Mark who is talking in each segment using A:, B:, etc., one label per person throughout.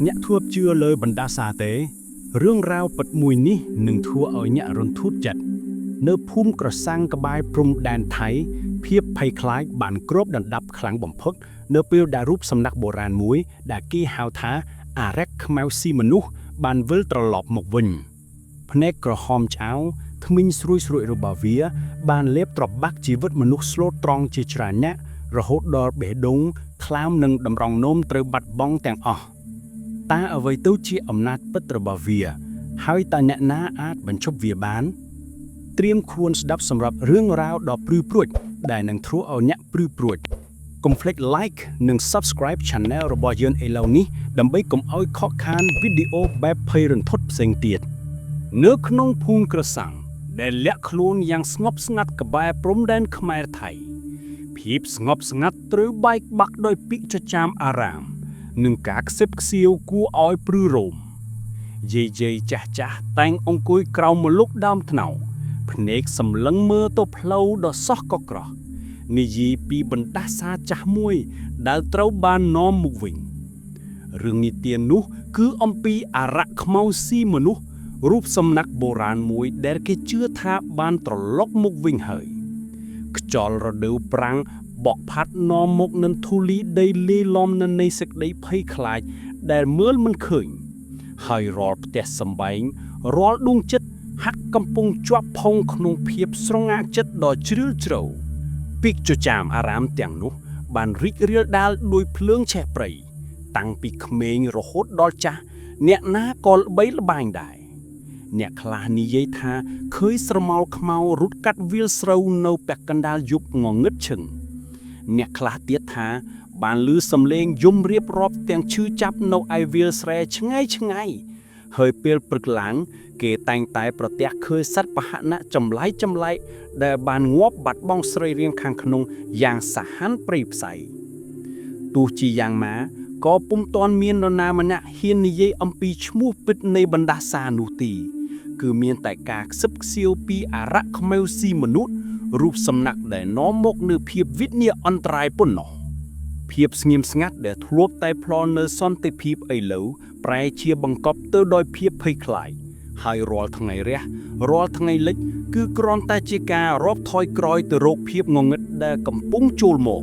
A: អ្នកធួបជឿលើបណ្ដាសាទេរឿងរ៉ាវពិតមួយនេះនឹងធ្វើឲ្យអ្នករន្ធត់ចិត្តនៅភូមិក្រសាំងក្បែរព្រំដែនថៃភាពភ័យខ្លាចបានគ្របដណ្ដប់ខ្លាំងបំផុតនៅពេលដែលរូបសំណាកបុរាណមួយដែលគេហៅថាអារក្សខ្មៅស៊ីមនុស្សបានវិលត្រឡប់មកវិញភ្នែកក្រហមឆ្អៅធ្មេញស្រួយៗរបស់វាបានលេបត្របាក់ជីវិតមនុស្សស្លូតត្រង់ជាច្រើនអ្នករហូតដល់បេះដូងថ្លើមនិងតម្រង់នោមត្រូវបាត់បង់ទាំងអស់តើអ្វីទៅជាអំណាចពិតរបស់វាហើយតើអ្នកណាអាចបញ្ឈប់វាបានត្រៀមខ្លួនស្ដាប់សម្រាប់រឿងរ៉ាវដ៏ព្រឺព្រួចដែលនឹងធ្វើឲ្យអ្នកព្រឺព្រួចកុំភ្លេច like និង subscribe channel របស់យើងឥឡូវនេះដើម្បីកុំឲ្យខកខានវីដេអូបែបភ័យរន្ធត់ផ្សេងទៀតនៅក្នុងភូមិក្រសាំងដែលលាក់ខ្លួនយ៉ាងស្ងប់ស្ងាត់ក្បែរព្រំដែនខ្មែរថៃភាពស្ងប់ស្ងាត់ត្រូវបែកបាក់ដោយពាក្យចចាមអារ៉ាមនិងការខ្សឹបខ្សៀវគួរឲ្យព្រឺរោមយាយចាស់តែងអង្គុយក្រោមម្លុកដើមត្នោតភ្នែកសម្លឹងមើលទៅផ្លូវដ៏សោះកក្រោះនិយាយពីបណ្ដាសាចាស់មួយដែលត្រូវបាននាំមកវិញរឿងនិទាននោះគឺអំពីអារក្សខ្មៅស៊ីមនុស្សរូបសំណាកបុរាណមួយដែលគេជឿថាបានត្រឡប់មកវិញហើយខ្យល់រដូវប្រាំងបក់ផាត់នាំមកនឹងធូលីដីលាយឡំនៅនៃសេចក្តីភ័យខ្លាចដែលមើលមិនឃើញហើយរាល់ផ្ទះសម្បែងរាល់ដួងចិត្តហាក់កំពុងជាប់ផុងក្នុងភាពស្រងាក់ចិត្តដ៏ជ្រាលជ្រៅពីកចចាមអារ៉ាមទាំងនោះបានរីករាលដាលដោយភ្លើងឆេះព្រៃតាំងពីក្មេងរហូតដល់ចាស់អ្នកណាក៏ល្បីល្បាញដែរអ្នកខ្លះនិយាយថាឃើញស្រមោលខ្មៅរត់កាត់វាលស្រូវនៅពាក់កណ្ដាលយប់ងងឹតឈឹងអ្នកខ្លះទៀតថាបានឮសំឡេងយំរៀបរាប់ទាំងឈឺចាប់នៅឯវាលស្រែឆ្ងាយហើយពេលព្រឹកឡើងគេតែងតែប្រទះឃើញសត្វពហណៈចម្លែកដែលបានងាប់បាត់បង់ស្រីរាង្គខាងក្នុងយ៉ាងសាហាវព្រៃផ្សៃទោះជាយ៉ាងណាក៏ពុំទាន់មាននរណាម្នាក់ហ៊ាននិយាយអំពីឈ្មោះពិតនៃបណ្ដាសានោះទេគឺមានតែការខ្សឹបខ្សៀវពីអារក្សខ្មៅស៊ីមនុស្សរូបសំណាកដែលនាំមកនូវភាពវិញ្ញាអន្តរាយប៉ុណ្ណោះភាពស្ងៀមស្ងាត់ដែលធ្លាប់តែផ្លន់នៅសន្តិភាពឥឡូវប្រែជាបង្កប់ទៅដោយភាពភ័យខ្លាចហើយរាល់ថ្ងៃរះរាល់ថ្ងៃលិចគឺគ្រាន់តែជាការរាប់ថយក្រោយទៅរកភាពងងឹតដែលកំពុងចូលមក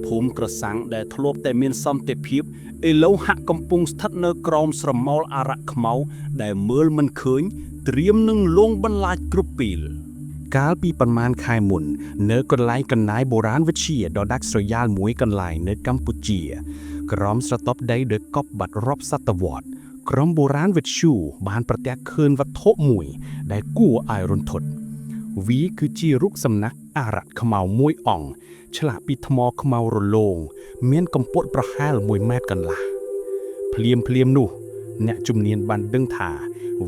A: ភូមិក្រសាំងដែលធ្លាប់តែមានសន្តិភាពឥឡូវហាក់កំពុងស្ថិតនៅក្រោមស្រមោលអារក្សខ្មៅដែលមើលមិនឃើញត្រៀមនឹងលងបន្លាចគ្រប់ពេលកាលពីប្រមាណខែមុននៅកន្លែងកណ្ដាយបុរាណវិទ្យាដ៏ដាច់ស្រយាលមួយកន្លែងនៅកម្ពុជាក្រមស្រទាប់ដីដោយកប់បាត់រាប់សតវត្សក្រុមបុរាណវិទ្យាបានប្រទះឃើញវត្ថុមួយដែលគួរឲ្យរន្ធត់វាគឺជារូបសំណាកអារក្សខ្មៅមួយអង្គឆ្លាក់ពីថ្មខ្មៅរលោងមានកម្ពស់ប្រហែល1ម៉ែត្រកន្លះភ្លាមនោះអ្នកជំនាញបានដឹងថា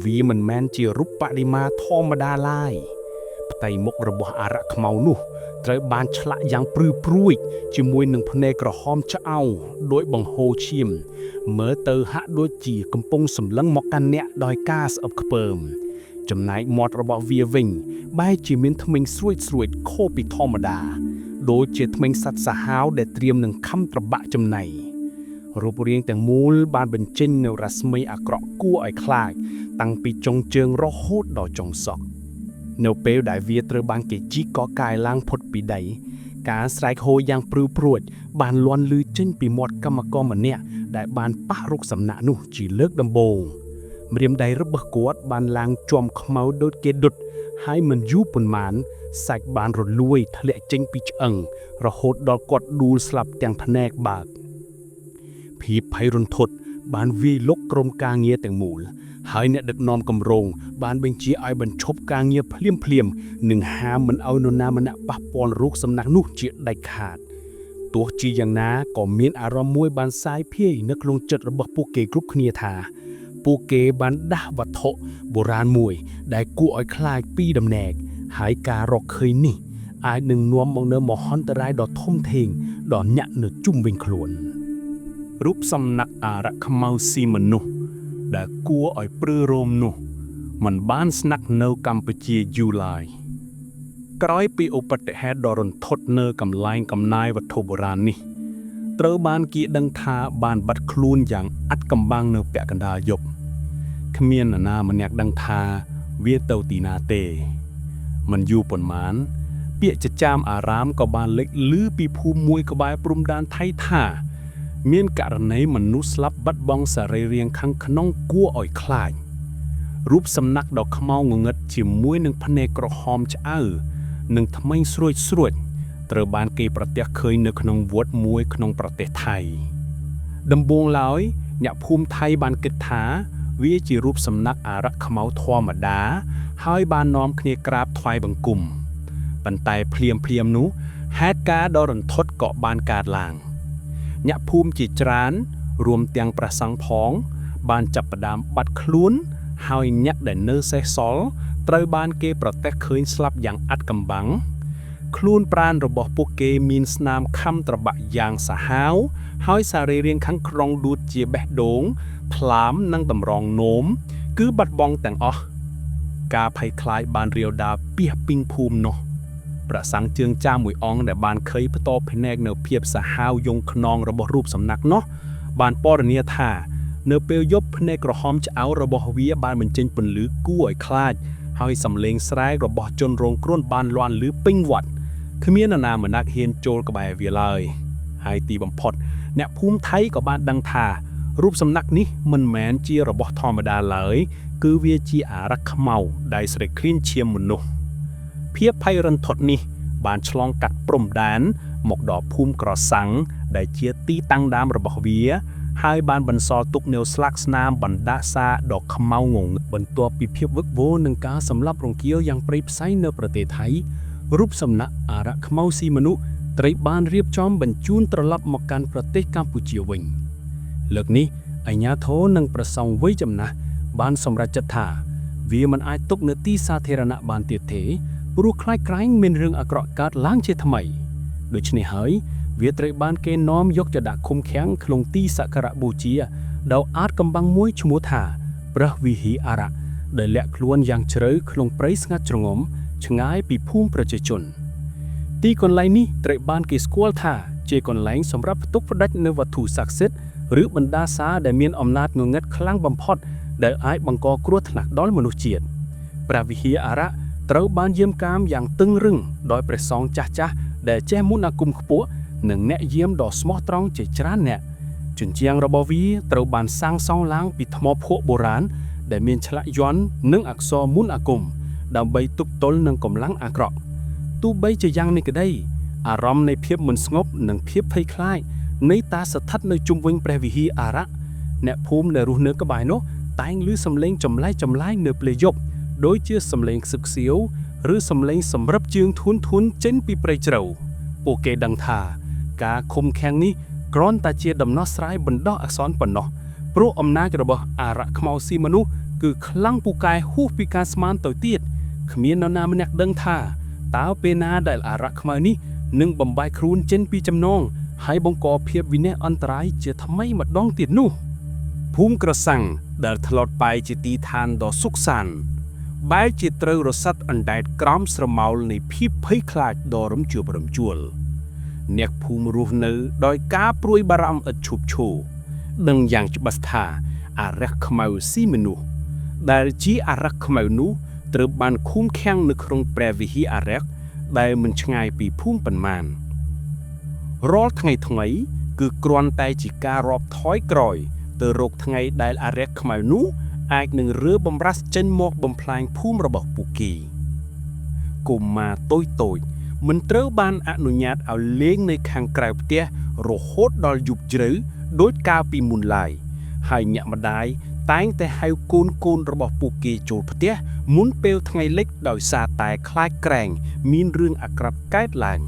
A: វាមិនមែនជារូបបដិមាធម្មតាឡើយផ្ទៃមុខរបស់អារក្សខ្មៅនោះត្រូវបានឆ្លាក់យ៉ាងព្រឺព្រួយជាមួយនឹងភ្នែកក្រហមឆ្អៅដោយបង្ហូរឈាមមើលទៅហាក់ដូចជាកំពុងសម្លឹងមកកាន់អ្នកដោយការស្អប់ខ្ពើមចំណែកមាត់របស់វាវិញបែរជាមានធ្មេញស្រួចខុសពីធម្មតាដូចជាធ្មេញសត្វសាហាវដែលត្រៀមនឹងខំត្របាក់ចំណៃរូបរាងទាំងមូលបានបញ្ចេញនូវរស្មីអាក្រក់គួរឲ្យខ្លាចតាំងពីចុងជើងរហូតដល់ចុងសក់នៅពេលដែលវាត្រូវបានគេជីកកកាយឡើងផុតពីដីការស្រែកហូរយ៉ាងព្រឺព្រួចបានលាន់ឮចេញពីមាត់កម្មករម្នាក់ដែលបានប៉ះរូបសំណាកនោះជាលើកដំបូងម្រាមដៃរបស់គាត់បានឡើងជាំខ្មៅដូចគេដុតហើយមិនយូរប៉ុន្មានសាច់បានរលួយធ្លាក់ចេញពីឆ្អឹងរហូតដល់គាត់ដួលស្លាប់ទាំងភ្នែកបើកភាពភ័យរន្ធត់បានវាយលុកក្រុមការងារទាំងមូលហើយអ្នកដឹកនាំគម្រោងបានបញ្ជាឲ្យបញ្ឈប់ការងារភ្លាមនិងហាមមិនឲ្យនរណាម្នាក់ប៉ះពាល់រូបសំណាកនោះជាដាច់ខាតទោះជាយ៉ាងណាក៏មានអារម្មណ៍មួយបានសាយភាយនៅក្នុងចិត្តរបស់ពួកគេគ្រប់គ្នាថាពួកគេបានដាស់វត្ថុបុរាណមួយដែលគួរឲ្យខ្លាចពីដំណេកហើយការរកឃើញនេះអាចនឹងនាំមកនូវមហន្តរាយដ៏ធំធេងដល់អ្នកនៅជុំវិញខ្លួនរូបសំណាកអារក្សខ្មៅស៊ីមនុស្សដែលគួរឲ្យព្រឺរោមនោះมันបានស្នាក់នៅកម្ពុជាយូរឡើយក្រោយពីឧបទ្ទហេតុដ៏រន្ធត់នៅកន្លែងកំណាយវត្ថុបុរាណនេះ ត្រូវបានគេដឹងថាបានបាត់ខ្លួនយ៉ាងអាត់កំបាំងនៅពាក់កណ្ដាលយប់គ្មាននរណាម្នាក់ដឹងថាវាទៅទីណាទេមិនយូរប៉ុន្មានពាក្យចចាមអារាមក៏បានលេចឮពីភូមិមួយក្បែរព្រំដែនថៃថាមានករណីមនុស្សស្លាប់បាត់បង់សរីរាង្គខាងក្នុងគួរឲ្យខ្លាចរូបសំណាកដ៏ខ្មៅងងឹតជាមួយនឹងភ្នែកក្រហមឆ្អៅនិងធ្មេញស្រួចត្រូវបានគេប្រទះឃើញនៅក្នុងវត្តមួយក្នុងប្រទេសថៃដំបូងឡើយអ្នកភូមិថៃបានគិតថាវាជារូបសំណាកអារក្សខ្មៅធម្មតាហើយបាននាំគ្នាក្រាបថ្វាយបង្គំប៉ុន្តែភ្លាមនោះហេតុការណ៍ដ៏រន្ធត់ក៏បានកើតឡើងអ្នកភូមិជាច្រើនរួមទាំងព្រះសង្ឃផងបានចាប់ផ្ដើមបាត់ខ្លួនហើយអ្នកដែលនៅសេសសល់ត្រូវបានគេប្រទះឃើញស្លាប់យ៉ាងអាត់កំបាំងខ្លួនប្រាណរបស់ពួកគេមានស្នាមខំត្របាក់យ៉ាងសាហាវហើយសរីរាង្គខាងក្នុងដួតជាបេះដូងថ្លាមនិងតម្រងនោមគឺបាត់បង់ទាំងអស់ការភ័យខ្លាចបានរាលដាលពាសពេញភូមិនោះព្រះសង្ឃជើងចាស់មួយអង្គដែលបានឃើញផ្ទាល់ភ្នែកនៅភាពសាហាវយងខ្នងរបស់រូបសំណាកនោះបានពណ៌នាថានៅពេលយប់ភ្នែកក្រហមឆ្អៅរបស់វាបានបញ្ចេញពន្លឺគួរឲ្យខ្លាចហើយសំឡេងស្រែករបស់ជនរងគ្រោះបានលាន់ឮពេញវត្តគ្មាននរណាម្នាក់ហ៊ានចូលក្បែរវាឡើយហើយទីបំផុតអ្នកភូមិថៃក៏បានដឹងថារូបសំណាកនេះមិនមែនជារបស់ធម្មតាឡើយគឺវាជាអារក្សខ្មៅដែលស្រេកឃ្លានឈាមមនុស្សភាពភ័យរន្ធត់នេះបានឆ្លងកាត់ព្រំដែនមកដល់ភូមិក្រសាំងដែលជាទីតាំងដើមរបស់វាហើយបានបន្សល់ទុកនូវស្លាកស្នាមបណ្ដាសាដ៏ខ្មៅងងឹតបន្ទាប់ពីភាពវឹកវរនឹងការសម្លាប់រង្គាលយ៉ាងព្រៃផ្សៃនៅប្រទេសថៃរូបសំណាកអារក្សខ្មៅស៊ីមនុស្សត្រូវបានរៀបចំបញ្ជូនត្រឡប់មកកាន់ប្រទេសកម្ពុជាវិញលើកនេះអាជ្ញាធរនិងព្រះសង្ឃវ័យចំណាស់បានសម្រេចចិត្តថាវាមិនអាចទុកនៅទីសាធារណៈបានទៀតទេព្រោះខ្លាចក្រែងមានរឿងអាក្រក់កើតឡើងជាថ្មីដូច្នេះហើយវាត្រូវបានគេនាំយកទៅដាក់ឃុំឃាំងក្នុងទីសក្ការៈបូជាដោយអាតកំបាំងមួយឈ្មោះថាព្រះវិហារអារក្សដែលលាក់ខ្លួនយ៉ាងជ្រៅក្នុងព្រៃស្ងាត់ជ្រងំឆ្ងាយពីភូមិប្រជាជនទីកន្លែងនេះត្រូវបានគេស្គាល់ថាជាកន្លែងសម្រាប់ផ្ទុកផ្ដាច់នូវវត្ថុស័ក្តិសិទ្ធិឬបណ្ដាសាដែលមានអំណាចងងឹតខ្លាំងបំផុតដែលអាចបង្កគ្រោះថ្នាក់ដល់មនុស្សជាតិព្រះវិហារអារក្សត្រូវបានយាមកាមយ៉ាងតឹងរឹងដោយព្រះសង្ឃចាស់ដែលចេះមុនអាគមខ្ពស់និងអ្នកយាមដ៏ស្មោះត្រង់ជាច្រើនអ្នកជញ្ជាំងរបស់វាត្រូវបានសាងសង់ឡើងពីថ្មភក់បុរាណដែលមានឆ្លាក់យ័ន្តនិងអក្សរមុនអាគមដើម្បីទប់ទល់នឹងកម្លាំងអាក្រក់ទោះបីជាយ៉ាងនេះក្តីអារម្មណ៍នៃភាពមិនស្ងប់និងភាពភ័យខ្លាចនៃតាស្ថិតនៅជុំវិញព្រះវិហារអារក្សអ្នកភូមិដែលរស់នៅក្បែរនោះតែងឮសំឡេងចម្លែកនៅពេលយប់ដូចជាសំឡេងខ្សឹកខ្សៀវឬសំឡេងសម្រាប់ជើងធួនចេញពីព្រៃជ្រៅពួកគេដឹងថាការឃុំឃាំងនេះគ្រាន់តែជាដំណោះស្រាយបណ្ដោះអាសន្នប៉ុណ្ណោះព្រោះអំណាចរបស់អារក្សខ្មៅស៊ីមនុស្សគឺខ្លាំងពូកែហួសពីការស្មានទៅទៀតគ្មាននរណាម្នាក់ដឹងថាតើពេលណាដែលអារក្សខ្មៅនេះនឹងបំបែកខ្លួនចេញពីចំណងហើយបង្កភាពវិនាសអន្តរាយជាថ្មីម្ដងទៀតនោះភូមិក្រសាំងដែលធ្លាប់បែរជាទីឋានដ៏សុខសាន្តបែរជាត្រូវរសាត់អណ្ដែតក្រោមស្រមោលនៃភាពភ័យខ្លាចដ៏រំជួបរំជួលអ្នកភូមិរស់នៅដោយការព្រួយបារម្ភឥតឈប់ឈរដឹងយ៉ាងច្បាស់ថាអារក្សខ្មៅស៊ីមនុស្សដែលជាអារក្សខ្មៅនោះត្រូវបានឃុំឃាំងនៅក្នុងព្រះវិហារអារក្សដែលមិនឆ្ងាយពីភូមិប៉ុន្មានរាល់ថ្ងៃគឺគ្រាន់តែជាការរាប់ថយក្រោយទៅរកថ្ងៃដែលអារក្សខ្មៅនោះអាចនឹងរើបំរាស់ចេញមកបំផ្លាញភូមិរបស់ពួកគេកុមារតូចមិនត្រូវបានអនុញ្ញាតឲ្យលេងនៅខាងក្រៅផ្ទះរហូតដល់យប់ជ្រៅដោយកាលពីមុនឡើយហើយអ្នកម្ដាយតែងតែហៅកូនរបស់ពួកគេចូលផ្ទះមុនពេលថ្ងៃលិចដោយសារតែខ្លាចក្រែងមានរឿងអាក្រក់កើតឡើង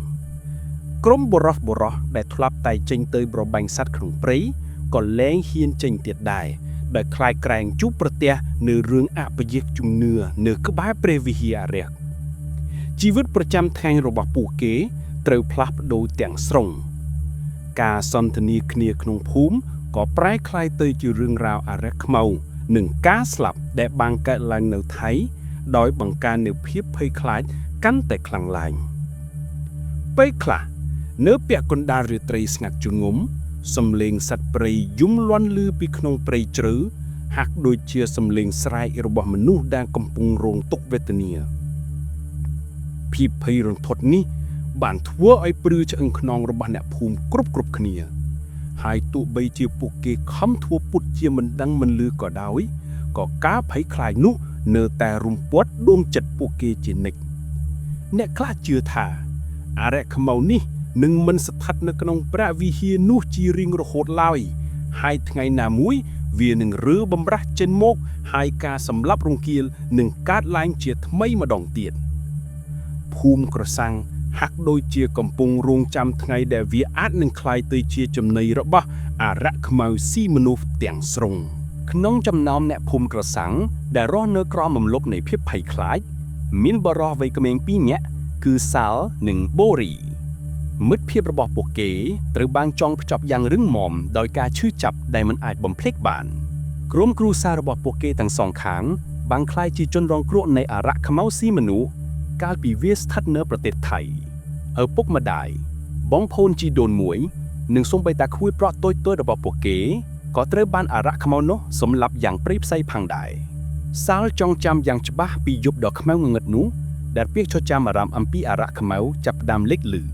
A: ក្រុមបុរសដែលធ្លាប់តែចេញទៅប្របាញ់សត្វក្នុងព្រៃក៏លែងហ៊ានចេញទៀតដែរដែលខ្លាចក្រែងជួបប្រទះនៅរឿងអពយេសជំនឿនៅក្បែរព្រះវិហារអារក្សជីវិតប្រចាំថ្ងៃរបស់ពួកគេត្រូវផ្លាស់ប្ដូរទាំងស្រុងការសន្ទនាគ្នាក្នុងភូមិក៏ប្រែក្លាយទៅជារឿងរ៉ាវអារក្សខ្មៅនិងការស្លាប់ដែលបានកើតឡើងនៅថៃដោយបង្កើននូវភាពភ័យខ្លាចកាន់តែខ្លាំងឡើងពេលខ្លះ នៅពាក់កណ្ដាលរាត្រីស្ងាត់ជ្ងំសំឡេងសត្វព្រៃយំលាន់ឮពីក្នុងព្រៃជ្រៅហាក់ដូចជាសំឡេងស្រែករបស់មនុស្សដែលកំពុងរងទុក្ខវេទនាភាពភ័យរន្ធត់នេះបានធ្វើឲ្យព្រឺឆ្អឹងខ្នងរបស់អ្នកភូមិគ្រប់គ្នាហើយទោះបីជាពួកគេខំធ្វើពុតជាមិនដឹងមិនលឺក៏ដោយក៏ការភ័យខ្លាចនោះនៅតែរំពាត់ដួងចិត្តពួកគេជានិច្ចអ្នកខ្លះជឿថាអារក្សខ្មៅនេះនឹងមិនស្ថិតនៅក្នុងព្រះវិហារនោះជារៀងរហូតឡើយហើយថ្ងៃណាមួយវានឹងរើបំរាស់ចេញមកហើយការសម្លាប់រង្គាលនឹងកើតឡើងជាថ្មីម្ដងទៀតភូមិក្រសាំងហាក់ដូចជាកំពុងរងចាំថ្ងៃដែលវាអាចនឹងក្លាយទៅជាចំណីរបស់អារក្សខ្មៅស៊ីមនុស្សទាំងស្រុងក្នុងចំណោមអ្នកភូមិក្រសាំងដែលរស់នៅក្រោមរំលប់នៃភាពភ័យខ្លាចមានបរិសុទ្ធវ័យក្មេង2នាក់គឺសាលនិងបូរីមិត្តភាពរបស់ពួកគេត្រូវបានចងភ្ជាប់យ៉ាងរឹងមាំដោយការឈឺចាប់ដែលមិនអាចបំភ្លេចបានក្រុមគ្រួសាររបស់ពួកគេទាំងសងខាងបានក្លាយជាជនរងគ្រោះនៃអារក្សខ្មៅស៊ីមនុស្សកាលពីវាស្ថិតនៅប្រទេសថៃឪពុកម្ដាយបងប្អូនជីដូនមួយនិងសូម្បីតែខួយប្រក់តូចៗរបស់ពួកគេក៏ត្រូវបានអារក្សខ្មៅនោះសម្លាប់យ៉ាងព្រៃផ្សៃផងដែរសាលចងចាំយ៉ាងច្បាស់ពីយប់ដ៏ខ្មៅងងឹតនោះដែលពាក្យចចាមអារម្មណ៍អំពីអារក្សខ្មៅចាប់ផ្ដើមលេចលឺ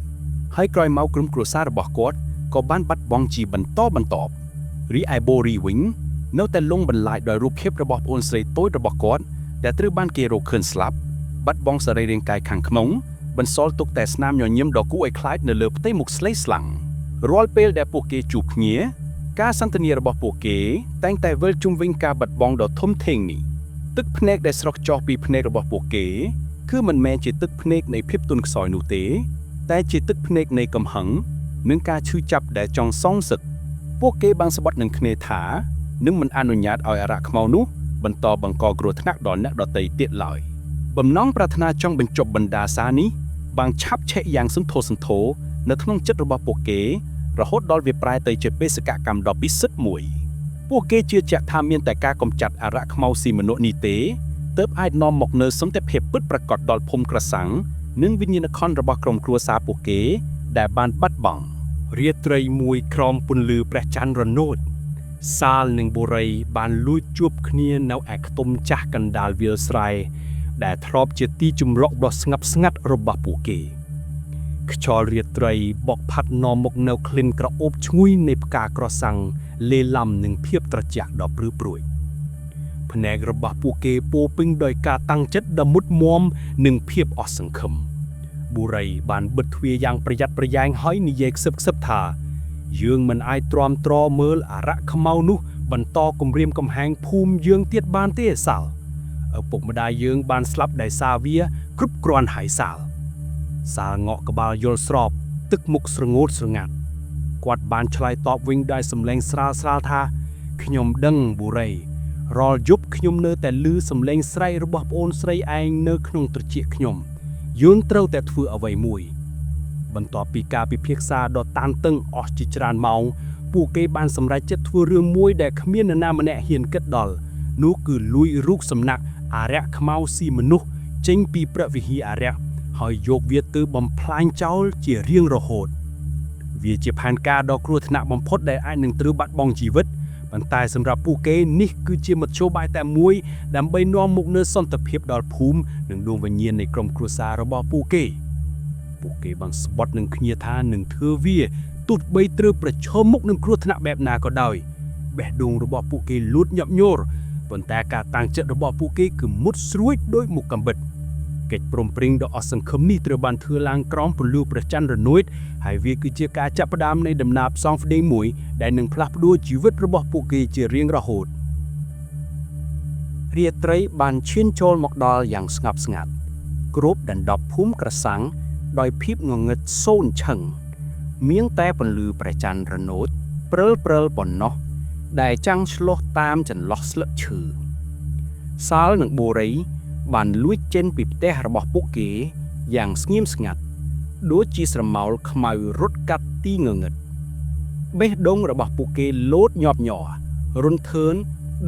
A: ហើយក្រោយមកក្រុមគ្រួសាររបស់គាត់ក៏បានបាត់បង់ជាបន្តបន្ទាប់រីឯបូរីវិញនៅតែលងបន្លាចដោយរូបភាពរបស់ប្អូនស្រីតូចរបស់គាត់ដែលត្រូវបានគេរកឃើញស្លាប់បាត់បង់សរីរាង្គកាយខាងក្នុងបន្សល់ទុកតែស្នាមញញឹមដ៏គួរឲ្យខ្លាចនៅលើផ្ទៃមុខស្លេស្លាំងរាល់ពេលដែលពួកគេជួបគ្នាការសន្ទនារបស់ពួកគេតែងតែវិលជុំវិញការបាត់បង់ដ៏ធំធេងនេះទឹកភ្នែកដែលស្រក់ចុះពីភ្នែករបស់ពួកគេគឺមិនមែនជាទឹកភ្នែកនៃភាពទន់ខ្សោយនោះទេតែជាទឹកភ្នែកនៃកំហឹងនិងការឈឺចាប់ដែលចង់សងសឹកពួកគេបានស្បត់នឹងគ្នាថានឹងមិនអនុញ្ញាតឲ្យអារក្សខ្មៅនោះបន្តបង្កគ្រោះថ្នាក់ដល់អ្នកដទៃទៀតឡើយបំណងប្រាថ្នាចង់បញ្ចប់បណ្ដាសានេះបានឆាប់ឆេះយ៉ាងសន្ធោសន្ធោនៅក្នុងចិត្តរបស់ពួកគេរហូតដល់វាប្រែទៅជាបេសកកម្មដ៏ពិសិដ្ឋមួយពួកគេជឿជាក់ថាមានតែការកម្ចាត់អារក្សខ្មៅស៊ីមនុស្សនេះទេទើបអាចនាំមកនូវសន្តិភាពពិតប្រាកដដល់ភូមិក្រសាំងនិងវិញ្ញាណក្ខន្ធរបស់ក្រុមគ្រួសារពួកគេដែលបានបាត់បង់រាត្រីមួយក្រោមពន្លឺព្រះច័ន្ទរណូតសាលនិងបូរីបានលួចជួបគ្នានៅឯខ្ទមចាស់កណ្ដាលវាលស្រែដែលធ្លាប់ជាទីជម្រកដ៏ស្ងប់ស្ងាត់របស់ពួកគេខ្យល់រាត្រីបក់ផាត់នាំមកនូវក្លិនក្រអូបឈ្ងុយនៃផ្កាក្រសាំងលេឡំនឹងភាពត្រជាក់ដ៏ព្រឺព្រួយភ្នែករបស់ពួកគេពោពេញដោយការតាំងចិត្តដ៏មុតមមនិងភាពអស់សង្ឃឹមបូរីបានបិទទ្វារយ៉ាងប្រយ័ត្នប្រយែងហើយនិយាយខ្សឹបថាយើងមិនអាចទ្រាំទ្រមើលអារក្សខ្មៅនោះបន្តគំរាមកំហែងភូមិយើងទៀតបានទេសាលឪពុកម្ដាយយើងបានស្លាប់ដោយសារវាគ្រប់គ្រាន់ហើយសាលងក់ក្បាលយល់ស្របទឹកមុខស្រងូតស្រងាត់គាត់បានឆ្លើយតបវិញដោយសំឡេងស្រាលថាខ្ញុំដឹងបូរីរាល់យប់ខ្ញុំនៅតែឮសំឡេងស្រែករបស់ប្អូនស្រីឯងនៅក្នុងត្រចៀកខ្ញុំយើងត្រូវតែធ្វើអ្វីមួយបន្ទាប់ពីការពិភាក្សាដ៏តានតឹងអស់ជាច្រើនម៉ោងពួកគេបានសម្រេចចិត្តធ្វើរឿងមួយដែលគ្មាននរណាម្នាក់ហ៊ានគិតដល់នោះគឺលួចរូបសំណាក់អារក្សខ្មៅស៊ីមនុស្សចេញពីព្រះវិហារអារក្សហើយយកវាទៅបំផ្លាញចោលជារៀងរហូតវាជាផែនការដ៏គ្រោះថ្នាក់បំផុតដែលអាចនឹងត្រូវបាត់បង់ជីវិតប៉ុន្តែសម្រាប់ពួកគេនេះគឺជាមធ្យោបាយតែមួយដើម្បីនាំមកនូវសន្តិភាពដល់ភូមិនិងដួងវិញ្ញាណនៃក្រុមគ្រួសាររបស់ពួកគេបានស្បត់នឹងគ្នាថានឹងធ្វើវាទោះបីត្រូវប្រឈមមុខនឹងគ្រោះថ្នាក់បែបណាក៏ដោយបេះដូងរបស់ពួកគេលូតញាប់ញ័រប៉ុន្តែការតាំងចិត្តរបស់ពួកគេគឺមុតស្រួចដោយមុខកាំបិតកិច្ចព្រមព្រៀងដ៏អស់សង្ឃឹមនេះត្រូវបានធ្វើឡើងក្រោមពន្លឺព្រះច័ន្ទរនួចហើយវាគឺជាការចាប់ផ្ដើមនៃដំណើរផ្សងផ្ដេងមួយដែលនឹងផ្លាស់ប្ដូរជីវិតរបស់ពួកគេជារៀងរហូតរាត្រីបានឈានចូលមកដល់យ៉ាងស្ងប់ស្ងាត់គ្របដណ្ដប់ភូមិក្រសាំងដោយភាពងងឹតសូន្យឈឹងមានតែពន្លឺព្រះច័ន្ទរណូតព្រិលប៉ុណ្ណោះដែលចាំងឆ្លុះតាមចន្លោះស្លឹកឈើសាលនិងបូរីបានលួចចេញពីផ្ទះរបស់ពួកគេយ៉ាងស្ងៀមស្ងាត់ដូចជាស្រមោលខ្មៅរត់កាត់ទីងងឹតបេះដូងរបស់ពួកគេលោតញាប់ញ័ររន្ធើន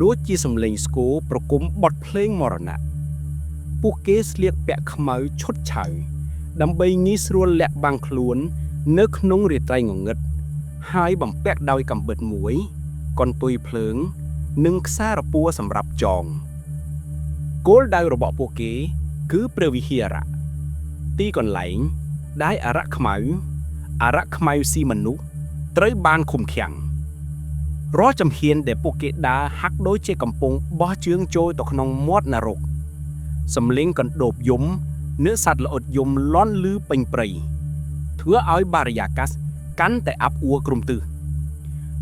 A: ដូចជាសំឡេងស្គរប្រគំបទភ្លេងមរណៈពួកគេស្លៀកពាក់ខ្មៅឈុតឆៅដើម្បីងាយស្រួលលាក់បាំងខ្លួន នៅក្នុងរាត្រីងងឹតហើយបំពាក់ដោយកំបិតមួយកន្ទុយភ្លើងនិងខ្សែរពួរសម្រាប់ចងគោលដៅរបស់ពួកគេគឺព្រះវិហារៈទីកន្លែងដែលអរៈខ្មៅស៊ីមនុស្សត្រូវបានឃុំឃាំងរាល់ចំហៀនដែលពួកគេដើរហាក់ដូចជាកំពុងបោះជើងចូលទៅក្នុងមាត់នរកសំឡេងកណ្ដូបយំនៅសត្វល្អិតយំលាន់ឮពេញព្រៃធ្វើឲ្យបរិយាកាសកាន់តែអាប់អួរគ្រំទិស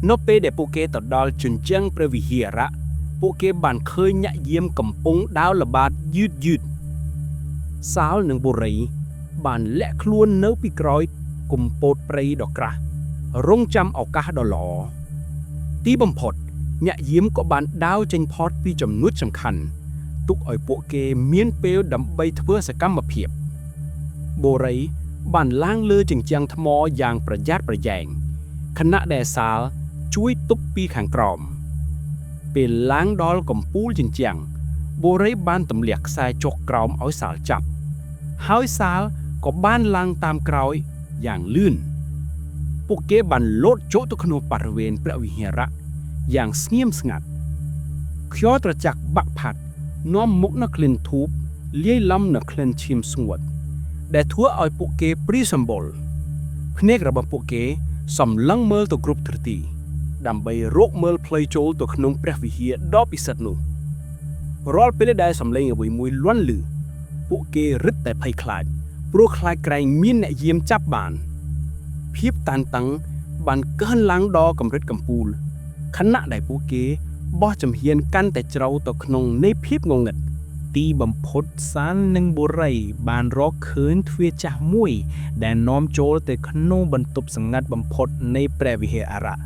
A: នៅពេលដែលពួកគេទៅដល់ជញ្ជាំងព្រះវិហារៈពួកគេបានឃើញញាក់យាមកំពុងដើរល្បាតយឺតសាលនិងបុរីបានលាក់ខ្លួននៅពីក្រោយគុម្ពោតព្រៃដ៏ក្រាស់រងចាំឱកាសដ៏ល្អទីបំផុតញាក់យាមក៏បានដាវចេញផុតពីចំណុចសំខាន់ទុកឲ្យពួកគេមានពេលដើម្បីធ្វើសកម្មភាពបុរីបានឡើងលើជញ្ជាំងថ្មយ៉ាងប្រយ័ត្នប្រយែងខណៈដែលសាលជួយទប់ពីខាងក្រោមពេលឡើងដល់កំពូលជញ្ជាំងបុរីបានទម្លាក់ខ្សែចុះក្រោមឲ្យសាលចាប់ហើយសាលក៏បានឡើងតាមក្រោយយ៉ាងលឿនពួកគេបានលោតចូលទៅក្នុងបរិវេណព្រះវិហារៈយ៉ាងស្ងៀមស្ងាត់ខ្យល់ត្រជាក់បាក់ផាត់នាំមុខនូវក្លិនធូបលាយឡំនូវក្លិនឈាមស្ងួតដែលធ្វើឲ្យពួកគេព្រីសម្បុរភ្នែករបស់ពួកគេសម្លឹងមើលទៅគ្រប់ទិសទីដើម្បីរកមើលផ្លូវចូលទៅក្នុងព្រះវិហារដ៏ពិសិដ្ឋនោះរាល់ពេលដែលសម្លេងអ្វីមួយលាន់ឮពួកគេរឹតតែភ័យខ្លាចព្រោះខ្លាចក្រែងមានអ្នកយាមចាប់បានភាពតានតឹងបានកើនឡើងដល់កម្រិតកំពូលខណៈដែលពួកគេបោះចំហៀនកាន់តែជ្រៅទៅក្នុងនៃភាពងងឹតទីបំផុតសាលនិងបុរីបានរកឃើញទ្វារចាស់មួយដែលនាំចូលទៅក្នុងបន្ទប់សង្ងាត់បំផុតនៃព្រះវិហារៈ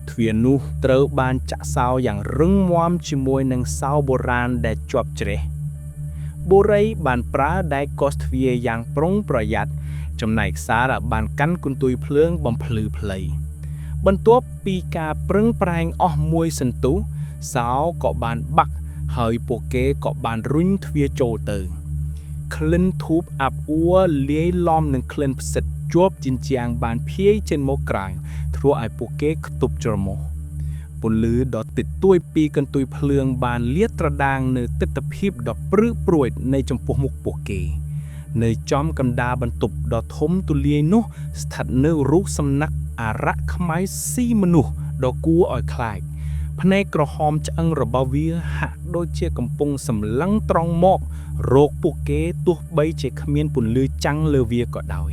A: ទ្វារនោះត្រូវបានចាក់សោយ៉ាងរឹងមាំជាមួយនឹងសោបុរាណដែលជាប់ជ្រេះបុរីបានប្រើដែកកោសទ្វារយ៉ាងប្រុងប្រយ័ត្នចំណែកសាលបានកាន់កន្ទុយភ្លើងបំភ្លឺផ្លៃបន្ទាប់ពីការប្រឹងប្រែងអស់មួយសន្ទុះសោក៏បានបាក់ហើយពួកគេក៏បានរុញទ្វារចូលទៅក្លិនធូបអាប់អួរលាយឡំនឹងក្លិនផ្សិតជាប់ជញ្ជាំងបានភាយចេញមកក្រៅធ្វើឲ្យពួកគេខ្ទប់ច្រមុះពន្លឺដ៏តិចតួចពីកន្ទុយភ្លើងបានលាតត្រដាងនៅទិដ្ឋភាពដ៏ព្រឺព្រួយនៃចំពោះមុខពួកគេនៅចំកណ្ដាលបន្ទប់ដ៏ធំទូលាយនោះស្ថិតនៅរូបសំណាកអរៈខ្មៅស៊ីមនុស្សដ៏គួរឲ្យខ្លាចភ្នែកក្រហមឆ្អឹងរបស់វាហាក់ដូចជាកំពុងសម្លឹងត្រង់មករកពួកគេទោះបីជាគ្មានពន្លឺចាំងលើវាក៏ដោយ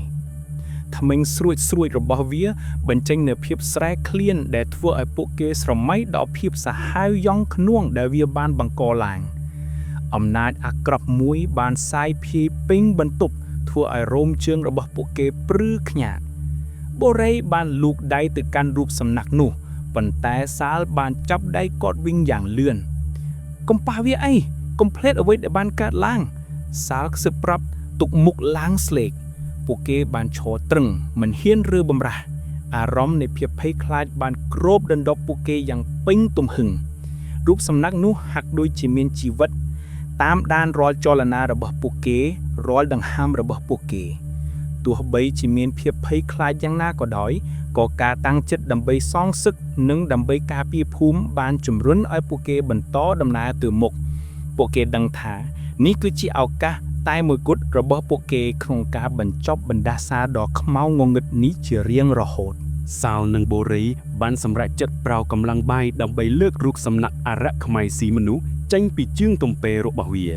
A: ថ្មិញស្រួចរបស់វាបញ្ចេញនូវភាពស្រែកឃ្លានដែលធ្វើឲ្យពួកគេស្រមៃដល់ភាពសាហាវយ៉ងខ្នួងដែលវាបានបង្កឡើងអំណាចអាក្រក់មួយបានសាយភាយពេញបន្ទប់ធ្វើឲ្យរោមជើងរបស់ពួកគេព្រឺខ្ញាតបុរីបានលូកដៃទៅកាន់រូបសំណាកនោះប៉ុន្តែសាលបានចាប់ដៃគាត់វិញយ៉ាងលឿនកុំប៉ះវាអីកុំភ្លេចអ្វីដែលបានកើតឡើងសាលខ្សឹបប្រាប់ទុកមុខឡើងស្លេកពួកគេបានឈរត្រឹងមិនហ៊ានរើបំរាស់អារម្មណ៍នៃភាពភ័យខ្លាចបានគ្របដណ្ដប់ពួកគេយ៉ាងពេញទំហឹងរូបសំណាកនោះហាក់ដូចជាមានជីវិតតាមដានរាល់ចលនារបស់ពួកគេរាល់ដង្ហើមរបស់ពួកគេទោះបីជាមានភាពភ័យខ្លាចយ៉ាងណាក៏ដោយក៏ការតាំងចិត្តដើម្បីសងសឹកនិងដើម្បីការពារភូមិបានជំរុញឲ្យពួកគេបន្តដំណើរទៅមុខពួកគេដឹងថានេះគឺជាឱកាសតែមួយគត់របស់ពួកគេក្នុងការបញ្ចប់បណ្ដាសាដ៏ខ្មៅងងឹតនេះជារៀងរហូតសាលនិងបុរីបានសម្រេចចិត្តប្រោកម្លាំងបាយដើម្បីលើករូបសំណាកអរៈខ្មៅស៊ីមនុស្សចេញពីជើងទំពែរបស់វា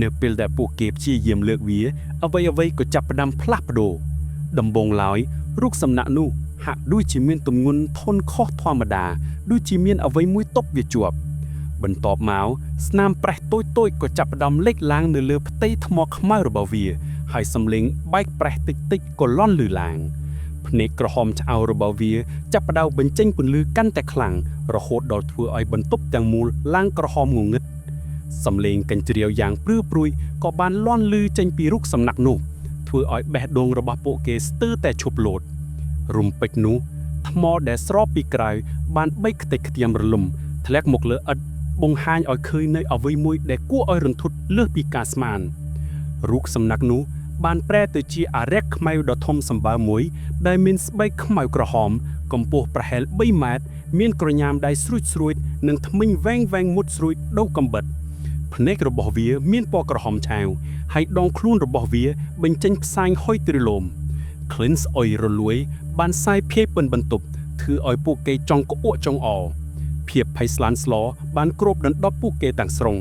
A: នៅពេលដែលពួកគេព្យាយាមលើកវាអ្វីក៏ចាប់ផ្ដើមផ្លាស់ប្ដូរដំបូងឡើយរូបសំណាកនោះហាក់ដូចជាមានទម្ងន់ធន់ខុសធម្មតាដូចជាមានអ្វីមួយទប់វាជាប់បន្ទាប់មកស្នាមប្រេះតូចក៏ចាប់ផ្ដើមលេចឡើងនៅលើផ្ទៃថ្មខ្មៅរបស់វាហើយសំឡេងបែកប្រេះតិចក៏លាន់ឮឡើងភ្នែកក្រហមឆ្អៅរបស់វាចាប់ផ្ដើមបញ្ចេញពន្លឺកាន់តែខ្លាំងរហូតដល់ធ្វើឲ្យបន្ទប់ទាំងមូលឡើងក្រហមងងឹតសំឡេងកញ្ជ្រៀវយ៉ាងព្រឺព្រួយក៏បានលាន់ឮចេញពីរូបសំណាកនោះធ្វើឲ្យបេះដូងរបស់ពួកគេស្ទើរតែឈប់លោតរំពេចនោះថ្មដែលស្របពីក្រៅបានបែកខ្ទេចខ្ទៀមរលំធ្លាក់មកលើឥដ្ឋបង្ហាញឲ្យឃើញនៅអ្វីមួយដែលគួរឲ្យរន្ធត់លើសពីការស្មានរូបសំណាកនោះ បានប្រែទៅជាអារក្សខ្មៅដ៏ធំសម្បើមមួយដែលមានស្បែកខ្មៅក្រហមកម្ពស់ប្រហែល3ម៉ែត្រមានក្រញាំដៃស្រួចៗនិងធ្មេញវែងៗមុតស្រួចដូវកំបិតភ្នែករបស់វាមានពណ៌ក្រហមឆាវហើយដងខ្លួនរបស់វាបញ្ចេញផ្សែងហុយទ្រលោមក្លិនស្អុយរលួយបានសាយភាយពេញបន្ទប់ធ្វើឲ្យពួកគេចង់ក្អួកចង្អល់ភាពភ័យស្លាន់ស្លោបានគ្របដណ្ដប់ពួកគេទាំងស្រុង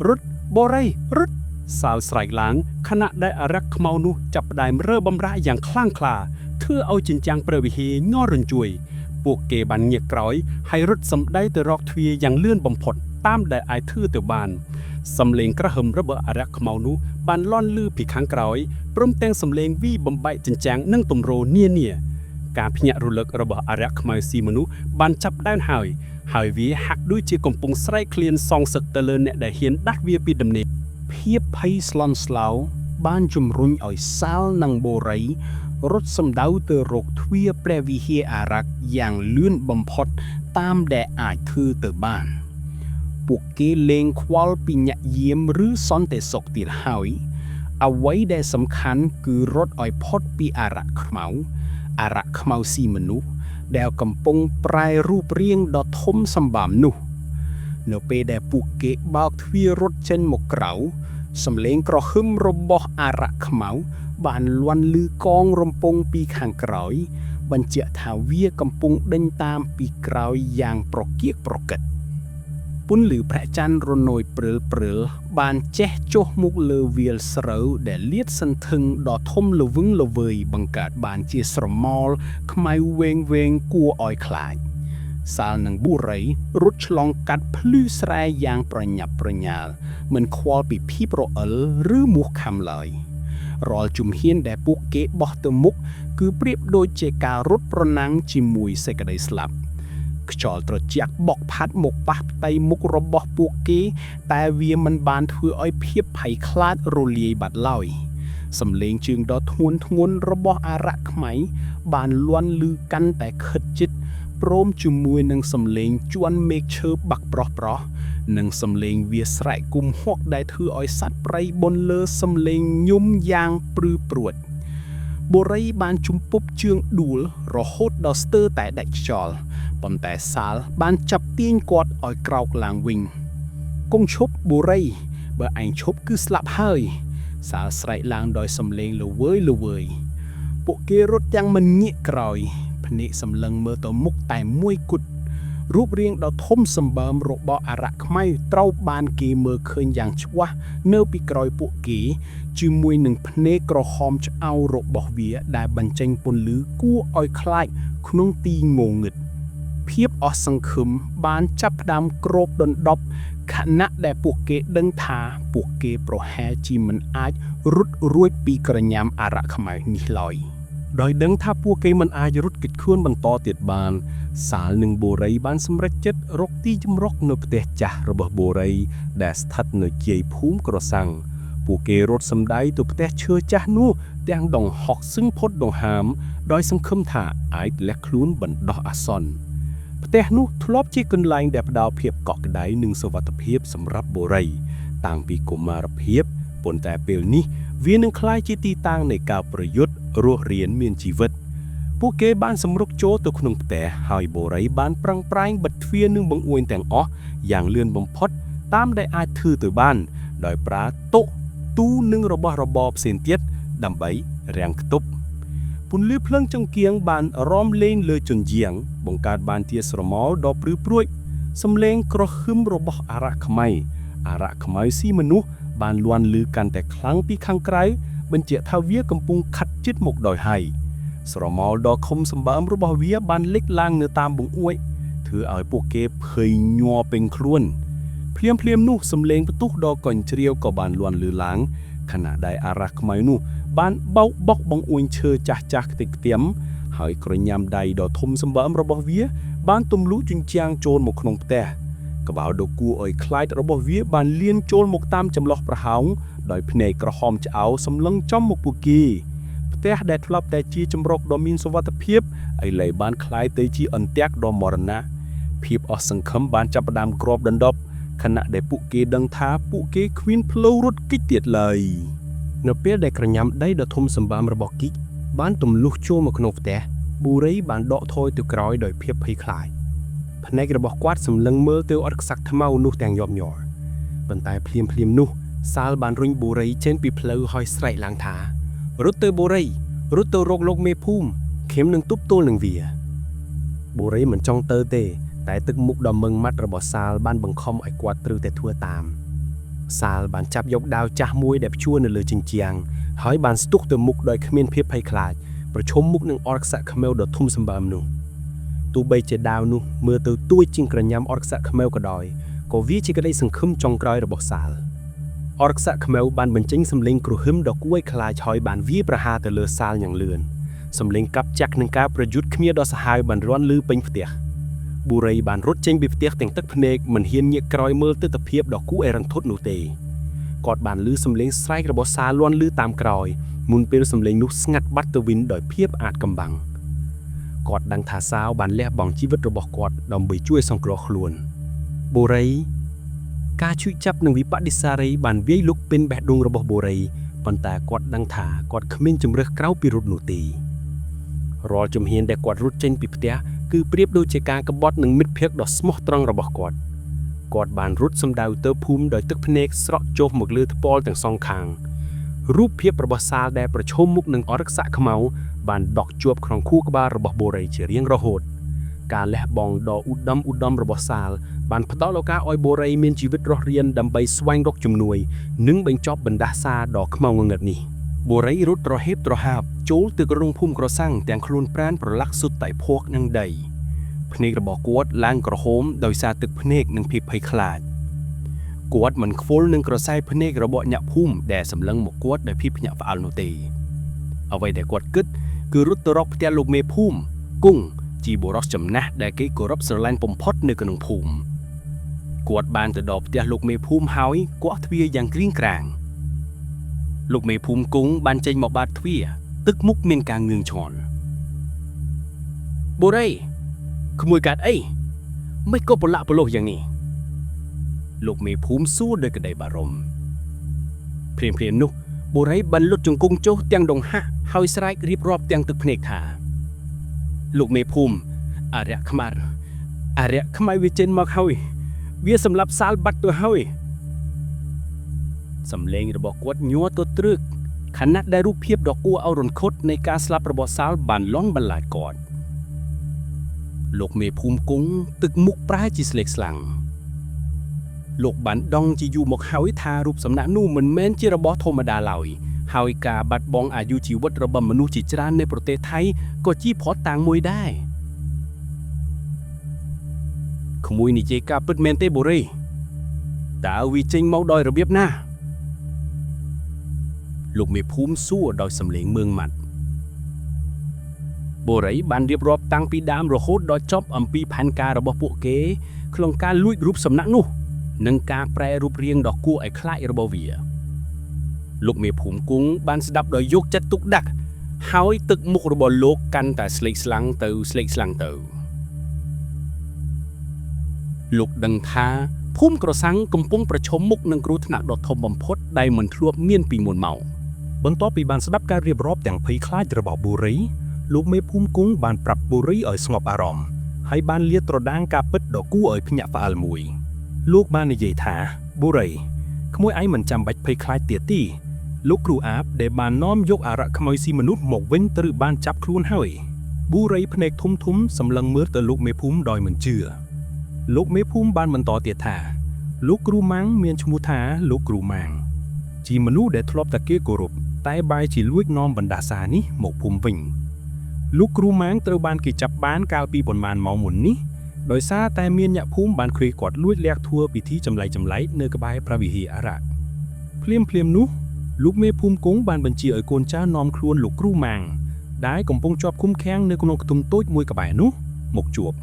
A: រត់បូរីរត់សាលស្រែកឡើងខណៈដែលអារក្សខ្មៅនោះចាប់ផ្ដើមរើបំរាស់យ៉ាងខ្លាំងក្លាធ្វើឲ្យជញ្ចាំងព្រះវិហារញ័ររញ្ជួយពួកគេបានងាកក្រោយហើយរត់សម្ដីទៅរកទ្វារយ៉ាងលឿនបំផុតតាមដែលអាចធ្វើទៅបានសំឡេងក្រហមរបស់អារក្សខ្មៅនោះបានលាន់លឺពីខាងក្រោយព្រមទាំងសំឡេងវីបំបែកជញ្ចាំងនិងទម្រនានាការភ្ញាក់រលឹករបស់អារក្សខ្មៅស៊ីមនុស្សបានចាប់ដើមហើយវាហាក់ដូចជាកំពុងស្រែកឃ្លានសងសឹកទៅលើអ្នកដែលហ៊ានដាស់វាពីដំណេកភាពភ័យស្លន់ស្លោបានជំរុញឲ្យសាលនិងបូរីរត់សម្ដៅទៅរកទ្វារព្រះវិហារអារក្សយ៉ាងលឿនបំផុតតាមដែលអាចធ្វើទៅបានពួកគេលែងខ្វល់ពីញាក់យាមឬសន្តិសុខទៀតហើយអ្វីដែលសំខាន់គឺរត់ឲ្យផុតពីអារក្សខ្មៅស៊ីមនុស្សដែលកំពុងប្រែរូបរាងដ៏ធំសម្បើមនោះនៅពេលដែលពួកគេបើកទ្វាររត់ចេញមកក្រៅសំឡេងក្រហមរបស់អារក្សខ្មៅបានលាន់ឮកងរំពងពីខាងក្រោយបញ្ជាក់ថាវាកំពុងដេញតាមពីក្រោយយ៉ាងប្រកៀកប្រកិតពន្លឺព្រះច័ន្ទរណយព្រិលបានចេះចុះមុខលើវាលស្រូវដែលលាតសន្ធឹងដ៏ធំល្វឹងល្វើយបង្កើតបានជាស្រមោលខ្មៅវែងគួរឲ្យខ្លាចសាលនិងបូរីរត់ឆ្លងកាត់ភ្លឺស្រែយ៉ាងប្រញាប់ប្រញាល់មិនខ្វល់ពីភាពរអិលឬមោះខាំឡើយរាល់ជំហានដែលពួកគេបោះទៅមុខគឺប្រៀបដូចជាការរត់ប្រណាំងជាមួយសេចក្តីស្លាប់ខ្យល់ត្រជាក់បក់ផាត់មកប៉ះផ្ទៃមុខរបស់ពួកគេតែវាមិនបានធ្វើឲ្យភាពភ័យខ្លាចរលាយបាត់ឡើយសំឡេងជើងដ៏ធ្ងន់របស់អារក្សខ្មៅបានលាន់ឮកាន់តែខិតជិតព្រមជាមួយនឹងសំឡេងជួនមេឃឈើបាក់ប្រោះនិងសំឡេងវាស្រែកគុំហុកដែលធ្វើឲ្យសត្វព្រៃបនលើសំឡេងញុំយ៉ាងព្រឺព្រួតបូរីបានជំពប់ជើងដួលរហូតដល់ស្ទើរតែដាច់ខ្យល់ប៉ុន្តែសាលបានចាប់ទាញគាត់ឲ្យក្រោកឡើងវិញគង់ឈប់បូរីបើឯងឈប់គឺស្លាប់ហើយសាលស្រែកឡើងដោយសំឡេងល្វើយពួកគេរត់ទាំងមិនងាកក្រោយភ្នែកសម្លឹងមើលទៅមុខតែមួយគត់រូបរាងដ៏ធំសម្បើមរបស់អារក្សខ្មៅត្រូវបានគេមើលឃើញយ៉ាងច្បាស់នៅពីក្រោយពួកគេជាមួយនឹងភ្នែកក្រហមឆ្អៅរបស់វាដែលបញ្ចេញពន្លឺគួរឲ្យខ្លាចក្នុងទីងងឹតភាពអស់សង្ឃឹមបានចាប់ផ្ដើមគ្របដណ្ដប់ខណៈដែលពួកគេដឹងថាពួកគេប្រហែលជាមិនអាចរត់រួចពីក្រញាំអារក្សខ្មៅនេះឡើយដោយដឹងថាពួកគេមិនអាចរត់គេចខ្លួនបន្តទៀតបានសាលនិងបូរីបានសម្រេចចិត្តរកទីជម្រកនៅផ្ទះចាស់របស់បូរីដែលស្ថិតនៅជាយភូមិក្រសាំងពួកគេរត់សម្ដៅទៅផ្ទះឈើចាស់នោះទាំងដងហុកសឹងផុតដង្ហើមដោយសង្ឃឹមថាអាចលះខ្លួនបណ្ដោះអាសន្នផ្ទះនោះធ្លាប់ជាកន្លែងដែលផ្ដល់ភាពកក់ក្ដៅនិងសុវត្ថិភាពសម្រាប់បូរីតាំងពីកុមារភាពប៉ុន្តែពេលនេះវានឹងក្លាយជាទីតាំងនៃការប្រយុទ្ធរស់រានមានជីវិតពួកគេបានសម្រុកចូលទៅក្នុងផ្ទះហើយបូរីបានប្រឹងប្រែងបិទទ្វារនិងបង្អួចទាំងអស់យ៉ាងលឿនបំផុតតាមដែលអាចធ្វើទៅបានដោយប្រើតុទូនិងរបស់របរផ្សេងទៀតដើម្បីរាំងខ្ទប់ពន្លឺភ្លើងចង្កៀងបានរំលែងលើជញ្ជាំងបង្កើតបានជាស្រមោលដ៏ព្រឺព្រួចសំឡេងក្រហឹមរបស់អារក្សខ្មៅស៊ីមនុស្សបានលាន់ឮកាន់តែខ្លាំងពីខាងក្រៅបញ្ជាក់ថាវាកំពុងខាត់ជិតមកដល់ហើយស្រមោលដ៏ខំសម្បើមរបស់វាបានលេចឡើងនៅតាមបង្អួចធ្វើឲ្យពួកគេភ័យញ័រពេញខ្លួនភ្លាមនោះសំឡេងផ្ទុះដ៏កញ្ជ្រៀវក៏បានលាន់ឮឡើងខណៈដែលអារក្សខ្មៅនោះបានបោកបុកបង្អួចឈើចាស់ខ្ទេចខ្ទាំហើយក្រញាំដៃដ៏ធំសម្បើមរបស់វាបានទម្លុះជញ្ជាំងចូលមកក្នុងផ្ទះក្បាលដ៏គួរឲ្យខ្លាចរបស់វាបានលៀនចូលមកតាមចន្លោះប្រហោងដោយភ្នែកក្រហមឆ្អៅសម្លឹងចំមកពួកគេផ្ទះដែលធ្លាប់តែជាជម្រកដ៏មានសុវត្ថិភាពឥឡូវបានក្លាយទៅជាអន្ទាក់ដ៏មរណៈភាពអស់សង្ឃឹមបានចាប់ផ្ដើមគ្របដណ្ដប់ខណៈដែលពួកគេដឹងថាពួកគេគ្មានផ្លូវរត់គេចទៀតឡើយ
B: នៅពេលដែលក្រញាំដីដ៏ធំសម្បើមរបស់គីកបានទម្លុះចូលមកក្នុងផ្ទះប៊ូរីបានដកថយទៅក្រោយដោយភាពភ័យខ្លាចភ្នែករបស់គាត់សម្លឹងមើលទៅអត់ខ្សាក់ថ្មៅនោះទាំងញាប់ញ័រប៉ុន្តែភ្លាមនោះសាលបានរុញប៊ូរីចេញពីផ្លូវហើយស្រែកឡើងថារត់ទៅប៊ូរីរត់ទៅរកលោកមេភូមិខ្ញុំនឹងទប់ទល់នឹងវាប៊ូរីមិនចង់ទៅទេតែទឹកមុខដ៏មឹងម៉ាត់របស់សាលបានបង្ខំឲ្យគាត់ត្រូវតែធ្វើតាមសាលបានចាប់យកដាវចាស់មួយដែលព្យួរនៅលើជញ្ជាំងហើយបានស្ទុះទៅមុខដោយគ្មានភាពភ័យខ្លាចប្រឈមមុខនឹងអរខ្សាក់ខ្មៅដ៏ធំសម្បើមនោះទោះបីជាដាវនោះមើលទៅទួយជាងក្រញាំអរខ្សាក់ខ្មៅក៏ដោយក៏វាជាក្តីសង្ឃឹមចុងក្រោយរបស់សាលអរខ្សាក់ខ្មៅបានបញ្ចេញសម្លេងគ្រហឹមដ៏គួរឲ្យខ្លាចហើយបានវាយប្រហារទៅលើសាលយ៉ាងលឿនសម្លេងកាប់ចាក់នឹងការប្រយុទ្ធគ្នាដ៏សាហាវបានរាន់ឮពេញផ្ទះប៊ូរីបានរត់ចេញពីផ្ទះទាំងទឹកភ្នែកមិនហ៊ានងាកក្រោយមើលទិដ្ឋភាពដ៏គួរឲ្យរន្ធត់នោះទេគាត់បានឮសម្លេងស្រែករបស់សាលលាន់ឮតាមក្រោយមុនពេលសម្លេងនោះស្ងាត់បាត់ទៅវិញដោយភាពអាថ៌កំបាំងគាត់ដឹងថាសាវបានលះបង់ជីវិតរបស់គាត់ដើម្បីជួយសង្គ្រោះខ្លួនប៊ូរីការជួយចាប់នឹងវិបដិសារីបានវាយលុកពេញបេះដូងរបស់ប៊ូរីប៉ុន្តែគាត់ដឹងថាគាត់គ្មានជំរើសក្រៅពីរត់នោះទេរាល់ជំហានដែលគាត់រត់ចេញពីផ្ទះគឺប្រៀបដូចជាការក្បត់នឹងមិត្តភក្តិដ៏ស្មោះត្រង់របស់គាត់បានរត់សម្ដៅទៅភូមិដោយទឹកភ្នែកស្រក់ចុះមកលើថ្ពាល់ទាំងសងខាងរូបភាពរបស់សាលដែលប្រឈមមុខនឹងអរខ្សាក់ខ្មៅបានដកជាប់ក្នុងខួរក្បាលរបស់បូរីជារៀងរហូតការលះបង់ដ៏ឧត្តមរបស់សាលបានផ្ដល់ឱកាសឲ្យបូរីមានជីវិតរស់រានដើម្បីស្វែងរកជំនួយនិងបញ្ចប់បណ្ដាសាដ៏ខ្មៅងងឹតនេះបូរីរត់ត្រហេបត្រហាបចូលទៅក្នុងភូមិក្រសាំងទាំងខ្លួនប្រាណប្រឡាក់សុទ្ធតែភក់នឹងដីភ្នែករបស់គាត់ឡើងក្រហមដោយសារទឹកភ្នែកនិងភាពភ័យខ្លាចគាត់មិនខ្វល់នឹងក្រសែភ្នែករបស់អ្នកភូមិដែលសម្លឹងមកគាត់ដោយភាពភ្ញាក់ផ្អើលនោះទេអ្វីដែលគាត់គិតគឺរត់ទៅរកផ្ទះលោកមេភូមិគង់ជាបុរសចំណាស់ដែលគេគោរពស្រឡាញ់បំផុតនៅក្នុងភូមិគាត់បានទៅដល់ផ្ទះលោកមេភូមិហើយគាស់ទ្វារយ៉ាងក្រៀងក្រាងលោកមេភូមិគង់បានចេញមកបាតទ្វារទឹកមុខមានការងឿងឆ្ងល់បូរីក្មួយកាត់អីមិនក៏ប្រឡាក់ប្រឡោះយ៉ាងនេះលោកមេភូមិសួរដោយក្តីបារម្ភព្រាមនោះបូរីបានលុតជង្គង់ចុះទាំងដង្ហាក់ហើយស្រែករៀបរាប់ទាំងទឹកភ្នែកថាលោកមេភូមិអរិយខ្មៅវាចេញមកហើយវាសម្លាប់សាលបាត់ទៅហើយសំឡេងរបស់គាត់ញ័រទៅត្រឹកខណៈដែលរូបភាពដ៏គួរឲ្យរន្ធត់នៃការស្លាប់របស់សាលបានលន់បន្លាចគាត់លោកមេភូមិគង់ទឹកមុខប្រែជាស្លេកស្លាំងលោកបានដងជាយូរមកហើយថារូបសំណាកនោះមិនមែនជារបស់ធម្មតាឡើយហើយការបាត់បង់អាយុជីវិតរបស់មនុស្សជាច្រើននៅប្រទេសថៃក៏ជាភ័ស្តុតាងមួយដែរក្មួយនិយាយការពិតមែនទេបូរីតើវាចេញមកដោយរបៀបណាលោកមេភូមិសួរដោយសំឡេងមឿងម៉ាត់បូរីបានរៀបរាប់តាំងពីដើមរហូតដល់ចប់អំពីផែនការរបស់ពួកគេក្នុងការលួចរូបសំណាកនោះនិងការប្រែរូបរាងដ៏គួរឲ្យខ្លាចរបស់វាលោកមេភូមិគង់បានស្ដាប់ដោយយកចិត្តទុកដាក់ហើយទឹកមុខរបស់លោកកាន់តែស្លេកស្លាំងទៅលោកដឹងថាភូមិក្រសាំងកំពុងប្រឈមមុខនឹងគ្រោះថ្នាក់ដ៏ធំបំផុតដែលមិនធ្លាប់មានពីមុនមកបន្ទាប់ពីបានស្ដាប់ការរៀបរាប់ទាំងភ័យខ្លាចរបស់បូរីលោកមេភូមិគង់បានប្រាប់បូរីឲ្យស្ងប់អារម្មណ៍ហើយបានលាតត្រដាងការពិតដ៏គួរឲ្យភ្ញាក់ផ្អើលមួយលោកបាននិយាយថាបូរីក្មួយឯងមិនចាំបាច់ភ័យខ្លាចទៀតទេលោកគ្រូអាបដែលបាននាំយកអារក្សខ្មៅស៊ីមនុស្សមកវិញត្រូវបានចាប់ខ្លួនហើយប៊ូរីភ្នែកធំសម្លឹងមើលទៅលោកមេភូមិដោយមិនជឿលោកមេភូមិបានបន្តទៀតថាលោកគ្រូម៉ាំងមានឈ្មោះថាលោកគ្រូម៉ាំងជាមនុស្សដែលធ្លាប់តែគេគោរពតែបែរជាលួចនាំបណ្ដាសានេះមកភូមិវិញលោកគ្រូម៉ាំងត្រូវបានគេចាប់បានកាលពីប៉ុន្មានម៉ោងមុននេះដោយសារតែមានអ្នកភូមិបានឃើញគាត់លួចលាក់ធัวពិធីចម្លែកនៅក្បែរព្រះវិហារអារក្សភ្លាមនោះលោកមេភូមិគង់បានបញ្ជាឲ្យកូនចៅនាំខ្លួនលោកគ្រូម៉ាំងដែលកំពុងជាប់ឃុំឃាំងនៅក្នុងខ្ទមតូចមួយក្បែរនោះមកជួប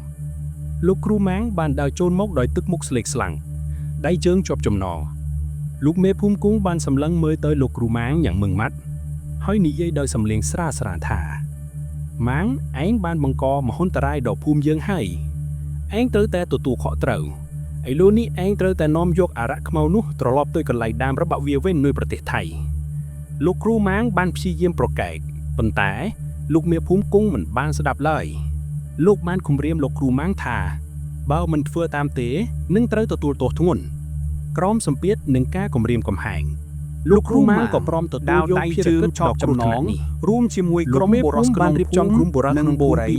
B: លោកគ្រូម៉ាំងបានដើរចូលមកដោយទឹកមុខស្លេកស្លាំងដៃជើងជាប់ចំណងលោកមេភូមិគង់បានសម្លឹងមើលទៅលោកគ្រូម៉ាំងយ៉ាងមឹងម៉ាត់ហើយនិយាយដោយសំឡេងស្រាលថាម៉ាំងឯងបានបង្កមហន្តរាយដល់ភូមិយើងហើយឯងត្រូវតែទទួលខកត្រូវឥឡូវនេះឯងត្រូវតែនាំយកអារក្សខ្មៅនោះត្រឡប់ទៅកន្លែងដើមរបស់វាវិញនៅប្រទេសថៃ
A: លោកគ្រូម៉ាងបានព្យាយាមប្រកែកប៉ុន្តែលោកមេភូមិគង់មិនបានស្ដាប់ឡើយលោកបានគំរាមលោកគ្រូម៉ាងថាបើមិនធ្វើតាមទេនឹងត្រូវទទួលទោសធ្ងន់ក្រោមសម្ពាធនឹងការគំរាមកំហែងលោកគ្រូម៉ាងក៏ព្រមទទួលយកភារកិច្ចចោតចំណងរួមជាមួយក្រុមបុរសបានរៀបចំក្រុមបុរសក្នុងបូរី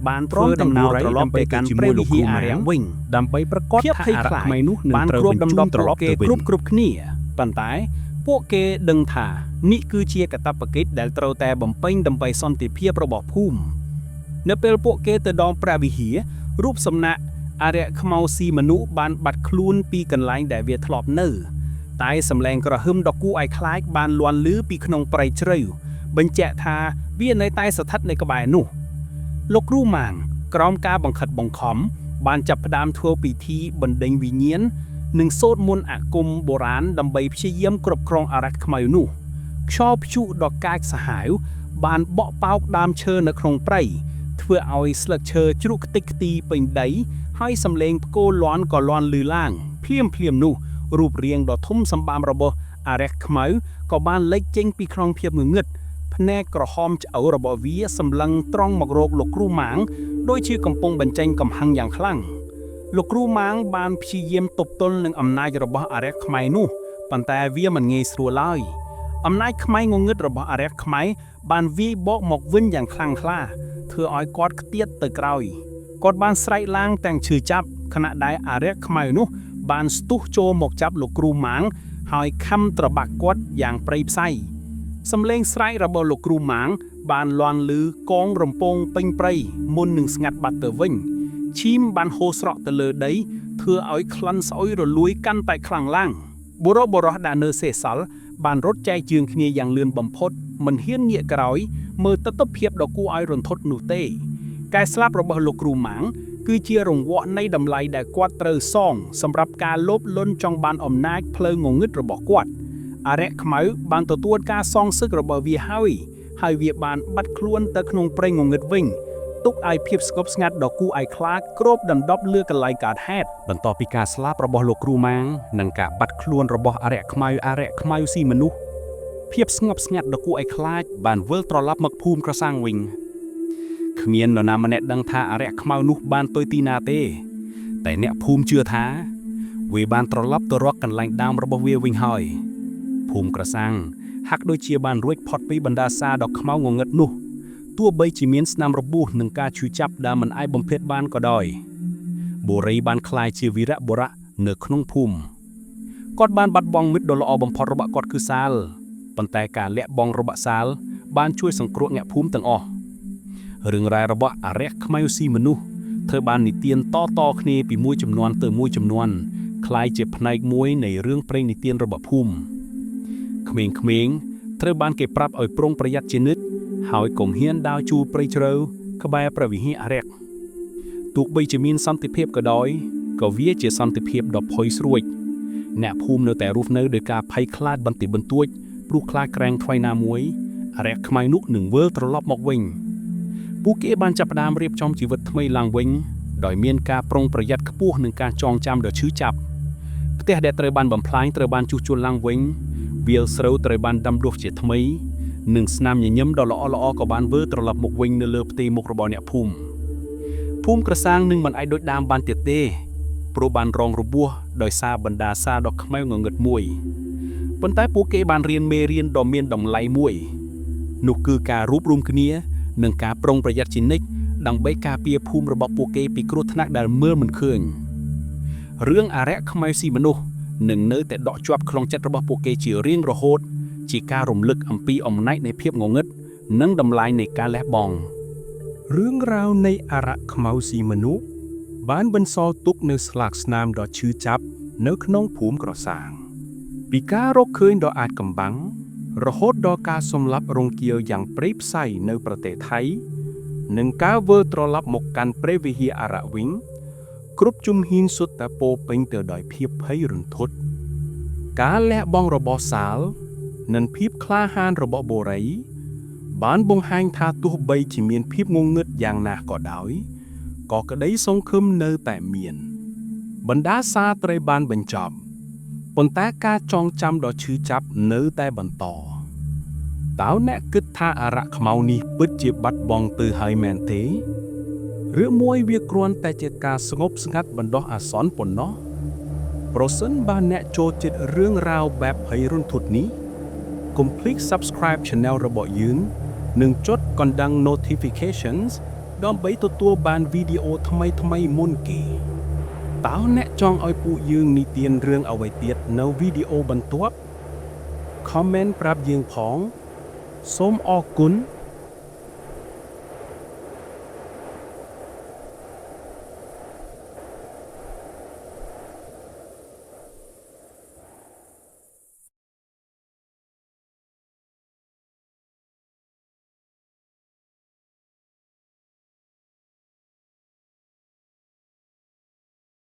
A: បានធ្វើដំណើរត្រឡប់ទៅកាន់ព្រះវិហារអារ្យវិញដើម្បីប្រកាសថាអារក្សខ្មែរនោះនឹងត្រូវបញ្ជូនត្រឡប់ទៅវិញគ្រប់គ្នាប៉ុន្តែពួកគេដឹងថានេះគឺជាកាតព្វកិច្ចដែលត្រូវតែបំពេញដើម្បីសន្តិភាពរបស់ភូមិនៅពេលពួកគេទៅដល់ព្រះវិហាររូបសំណាកអារ្យខ្មៅស៊ីមនុស្សបានបាត់ខ្លួនពីកន្លែងដែលវាធ្លាប់នៅតែសម្លេងក្រហឹមដ៏គួរឲ្យខ្លាចបានលាន់ឮពីក្នុងព្រៃជ្រៅបញ្ជាក់ថាវានៅតែស្ថិតនៅក្បែរនោះលោកគ្រូម៉ាងក្រោមការបង្ខិតបង្ខំបានចាប់ផ្ដើមធ្វើពិធីបណ្ដេញវិញ្ញាណនិងសូត្រមន្តអាគមបុរាណដើម្បីព្យាយាមគ្រប់គ្រងអារក្សខ្មៅនោះខ្យល់ព្យុះដ៏កាចសាហាវបានបក់ប៉ោកដើមឈើនៅក្នុងព្រៃធ្វើឲ្យស្លឹកឈើជ្រុះខ្ទេចខ្ទីពេញដីហើយសំឡេងផ្គរលាន់ក៏លាន់ឮឡើងភ្លាមនោះរូបរាងដ៏ធំសម្បើមរបស់អារក្សខ្មៅក៏បានលេចចេញពីក្នុងភាពងងឹតភ្នែកក្រហមឆ្អៅរបស់វាសម្លឹងត្រង់មករកលោកគ្រូម៉ាងដូចជាកំពុងបញ្ចេញកំហឹងយ៉ាងខ្លាំងលោកគ្រូម៉ាងបានព្យាយាមទប់ទល់នឹងអំណាចរបស់អារក្សខ្មៅនោះប៉ុន្តែវាមិនងាយស្រួលឡើយអំណាចខ្មៅងងឹតរបស់អារក្សខ្មៅបានវាយបកមកវិញយ៉ាងខ្លាំងក្លាធ្វើឲ្យគាត់ខ្ទាតទៅក្រោយគាត់បានស្រែកឡើងទាំងឈឺចាប់ខណៈដែលអារក្សខ្មៅនោះបានស្ទុះចូលមកចាប់លោកគ្រូម៉ាងហើយខំត្របាក់គាត់យ៉ាងព្រៃផ្សៃសំឡេងស្រែករបស់លោកគ្រូម៉ាងបានលាន់ឮកងរំពងពេញព្រៃមុននឹងស្ងាត់បាត់ទៅវិញឈីមបានហូរស្រក់ទៅលើដីធ្វើឲ្យក្លិនស្អុយរលួយកាន់តែខ្លាំងឡើងបុរសដែលនៅសេសសល់បានរត់ចែកជើងគ្នាយ៉ាងលឿនបំផុតមិនហ៊ានងាកក្រោយមើលទស្សនភាពដ៏គួរឲ្យរន្ធត់នោះទេការស្លាប់របស់លោកគ្រូម៉ាងគឺជារង្វាក់នៃតម្លៃដែលគាត់ត្រូវសងសម្រាប់ការលោភលន់ចង់បានអំណាចផ្លូវងងឹតរបស់គាត់អារក្សខ្មៅបានទទួលការសងសឹករបស់វាហើយវាបានបាត់ខ្លួនទៅក្នុងព្រៃងងឹតវិញទុកឲ្យភាពស្ងប់ស្ងាត់ដ៏គួរឲ្យខ្លាចគ្របដណ្ដប់លើកន្លែងកើតហេតុបន្ទាប់ពីការស្លាប់របស់លោកគ្រូម៉ាងនិងការបាត់ខ្លួនរបស់អារក្សខ្មៅស៊ីមនុស្សភាពស្ងប់ស្ងាត់ដ៏គួរឲ្យខ្លាចបានវិលត្រឡប់មកភូមិក្រសាំងវិញគ្មាននរណាម្នាក់ដឹងថាអារក្សខ្មៅនោះបានទៅទីណាទេតែអ្នកភូមិជឿថាវាបានត្រឡប់ទៅរកកន្លែងដើមរបស់វាវិញហើយភូមិក្រសាំងហាក់ដូចជាបានរួចផុតពីបណ្ដាសាដ៏ខ្មៅងងឹតនោះទោះបីជាមានស្នាមរបួសនិងការឈឺចាប់ដែលមិនអាចបំភ្លេចបានក៏ដោយបូរីបានក្លាយជាវីរបុរៈនៅក្នុងភូមិគាត់បានបាត់បង់មិត្តដ៏ល្អបំផុតរបស់គាត់គឺសាលប៉ុន្តែការលាក់បង់របស់សាលបានជួយសង្គ្រោះអ្នកភូមិទាំងអស់រឿងរ៉ាវរបស់អារក្សខ្មៅស៊ីមនុស្សធ្វើបាននិទានតគ្នាពីមួយចំនួនទៅមួយចំនួនคล้ายជាផ្នែកមួយនៃរឿងព្រេងនិទានរបស់ភូមិក្មេងៗត្រូវបានគេប្រាប់ឲ្យប្រុងប្រយ័ត្នជានិច្ចហើយកុំហ៊ានដើរជួលព្រៃជ្រៅក្បែរព្រះវិហារអារក្សទោះបីជាមានសន្តិភាពក៏ដោយក៏វាជាសន្តិភាពដ៏ផុយស្រួចអ្នកភូមិនៅតែរស់នៅដោយការភ័យខ្លាចបន្តិចបន្តួចព្រោះខ្លាចក្រែងថ្មីណាមួយអារក្សខ្មៅនោះនឹងវិលត្រឡប់មកវិញពួកគេបានចាប់ផ្ដើមរៀបចំជីវិតថ្មីឡើងវិញដោយមានការប្រុងប្រយ័ត្នខ្ពស់និងការចងចាំដ៏ឈឺចាប់ផ្ទះដែលត្រូវបានបំផ្លាញត្រូវបានជួសជុលឡើងវិញវាលស្រូវត្រូវបានដាំដុះជាថ្មីនិងស្នាមញញឹមដ៏ល្អក៏បានវិលត្រឡប់មកវិញនៅលើផ្ទៃមុខរបស់អ្នកភូមិក្រសាំងនឹងមិនអាចដូចដើមបានទៀតទេព្រោះបានរងរបួសដោយសារបណ្ដាសាដ៏ខ្មៅងងឹតមួយប៉ុន្តែពួកគេបានរៀនមេរៀនដ៏មានតម្លៃមួយនោះគឺការរួបរวมគ្នានិងការប្រុងប្រយ័ត្នជានិច្ចដើម្បីការពារភូមិរបស់ពួកគេពីគ្រោះថ្នាក់ដែលមើលមិនឃើញរឿងអារក្សខ្មៅស៊ីមនុស្សនឹងនៅតែដក់ជាប់ក្នុងចិត្តរបស់ពួកគេជារៀងរហូតជាការរំលឹកអំពីអំណាចនៃភាពងងឹតនិងតម្លៃនៃការលះបង់រឿងរ៉ាវនៃអារក្សខ្មៅស៊ីមនុស្សបានបន្សល់ទុកនៅស្លាកស្នាមដ៏ឈឺចាប់នៅក្នុងភូមិក្រសាំងពីការរកឃើញដ៏អាចកំបាំងរហូតដល់ការសម្លាប់រង្គាលយ៉ាងព្រៃផ្សៃនៅប្រទេសថៃនិងការវិលត្រឡប់មកកាន់ព្រះវិហារអារក្សវិញគ្រប់ជំហានសុទ្ធតែពោរពេញទៅដោយភាពភ័យរន្ធត់ការលះបង់របស់សាលនិងភាពក្លាហានរបស់បូរីបានបង្ហាញថាទោះបីជាមានភាពងងឹតយ៉ាងណាក៏ដោយក៏ក្តីសង្ឃឹមនៅតែមានបណ្ដាសាត្រូវបានបញ្ចប់ប៉ុន្តែការចងចាំដ៏ឈឺចាប់នៅតែបន្ត តើអ្នកគិតថាអារក្សខ្មៅនេះពិតជាបាត់បង់ទៅហើយមែនទេឬមួយវាគ្រាន់តែជាការស្ងប់ស្ងាត់បណ្ដោះអាសន្នប៉ុណ្ណោះប្រសិនបើអ្នកចូលចិត្តរឿងរ៉ាវបែបភ័យរន្ធត់នេះកុំភ្លេច Subscribe Channel របស់យើងនិងចុចកណ្ដឹង Notifications ដើម្បីទទួលបានវីដេអូថ្មីៗមុនគេតើអ្នកចង់ឲ្យពួកយើងនិទានរឿងអ្វីទៀតនៅវីដេអូបន្ទាប់ Comment ប្រាប់យើងផងសូមអរគុណ